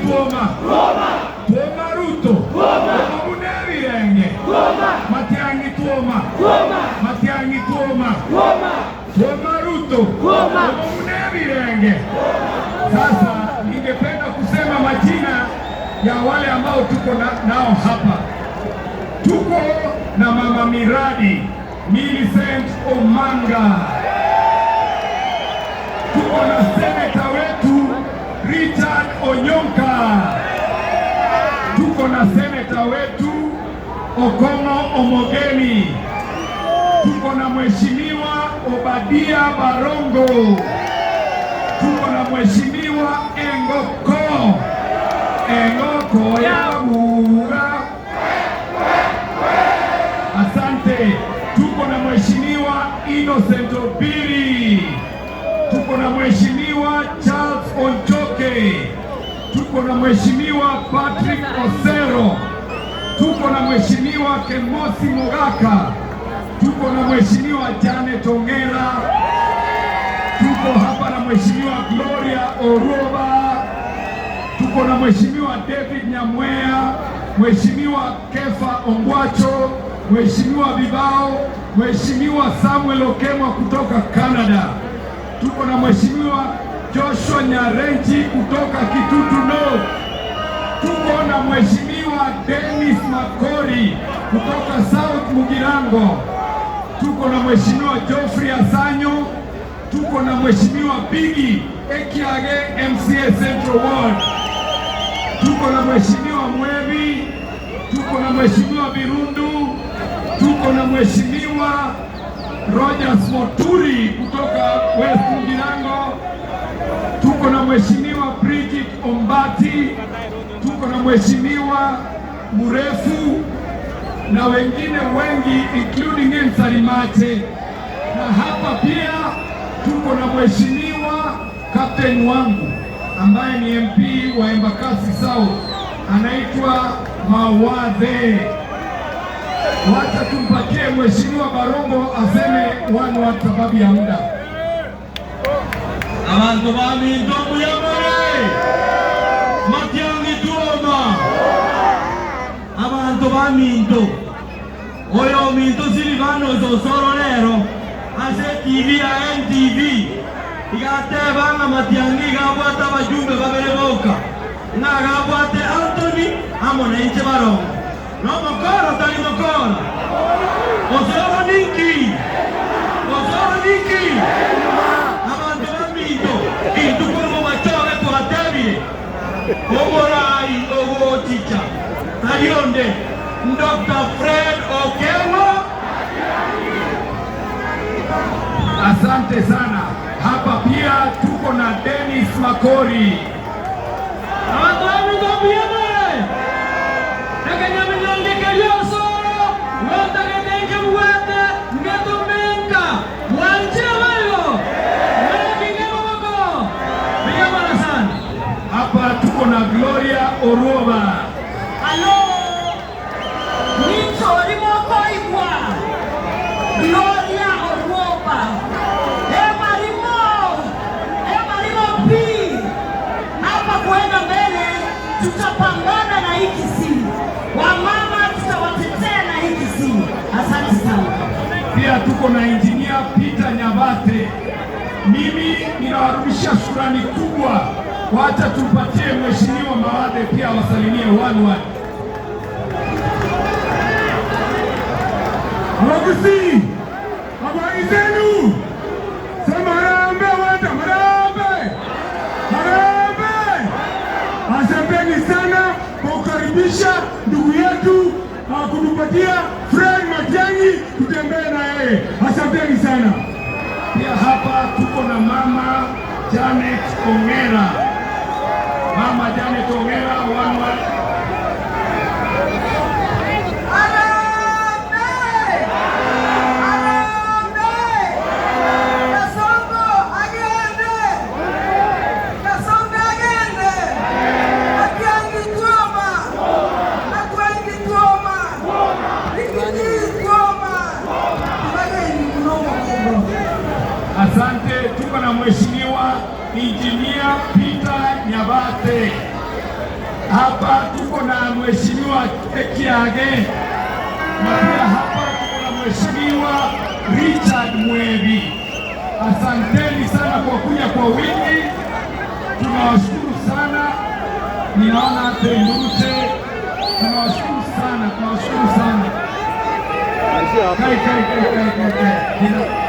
tuoma Ruto Munebirenge Matiang'i tuoma tuoma Ruto Munebirenge. Sasa ningependa kusema majina ya wale ambao tuko nao hapa. Tuko na mama miradi Millicent Omanga, tuko na seneta wetu Richard Onyonka, tuko na seneta wetu Okomo Omogeni, tuko na mheshimiwa Obadia Barongo, tuko na mheshimiwa Engoko ya Buga. Asante. Tuko na mheshimiwa Innocent Obiri, tuko na mheshimiwa Charles Onchoke, tuko na mheshimiwa Patrick Osero, tuko na mheshimiwa Kemosi Mogaka, tuko na mheshimiwa Janet Ongera, tuko hapa na mheshimiwa Gloria Oroba, tuko na mheshimiwa David Nyamwea, mheshimiwa Kefa Ongwacho, mheshimiwa Bibao, mheshimiwa Samuel Okemwa kutoka Canada, tuko na mheshimiwa Joshua Nyarenji kutoka Kitutu North, tuko na mheshimiwa Dennis Makori kutoka South Mugirango, tuko na mheshimiwa Geoffrey Asanyo, tuko na mheshimiwa Bigi Ekiage MCA Central Ward, tuko na mheshimiwa Mwebi, tuko na mheshimiwa Birundu, tuko na mheshimiwa Rogers Moturi kutoka West Mugirango, tuko na mheshimiwa Bridget Ombati, tuko na mheshimiwa Murefu na wengine wengi including Nsalimache. Na hapa pia tuko na mheshimiwa Captain wangu ambaye ni MP wa Embakasi South, anaitwa Mawadhe. Wacha tumpatie mheshimiwa Barongo aseme wanu wa sababu ya muda. Abantu baminto muyamare Matiang'i tuoma abantu baminto oyo minto Silvano Sosoro lero ase TV ya NTV igatebanga Matiang'i gabwata bajumbe babere boka na gabwate Anthony amone inche Barongo no mokoro tali mokoro Osoro Niki abantu baminto itukurumo bachowe tuhatebire omorai ogo chicha talionde Dr. Fred Okengo. Asante sana. Hapa pia tuko na Dennis Makori. Hapa tuko na Gloria Oroba. Hello. Nito limoko igwa. Gloria Oroba. Emarimo P. Hapa kwenda mbele tutapambana na hiki si. Wamama tutawatetea na hiki si. Asante sana. Pia tuko na Engineer Peter Nyabate. Mimi ninawarudisha shukrani kubwa. Wacha tumpatie mheshimiwa Mawadhe pia wasalimie wanu. Wagusi, habari zenu? Sema harambee wata, harambee! Asanteni sana kwa kukaribisha ndugu yetu kutupatia Fred Matiang'i tutembee na yeye. Asanteni sana. Pia hapa tuko na mama Janet Ongera. Mama Janet Ongera wanu. Asante. Tuko na mheshimiwa Engineer Peter Nyabate. Hapa tuko na Mheshimiwa Kiage na pia hapa tuko na Mheshimiwa Richard Mwebi. Asanteni sana kwa kuja kwa wingi, tunawashukuru sana. Ninaona Tendute, tunawashukuru sana, tunawashukuru sana. Kai.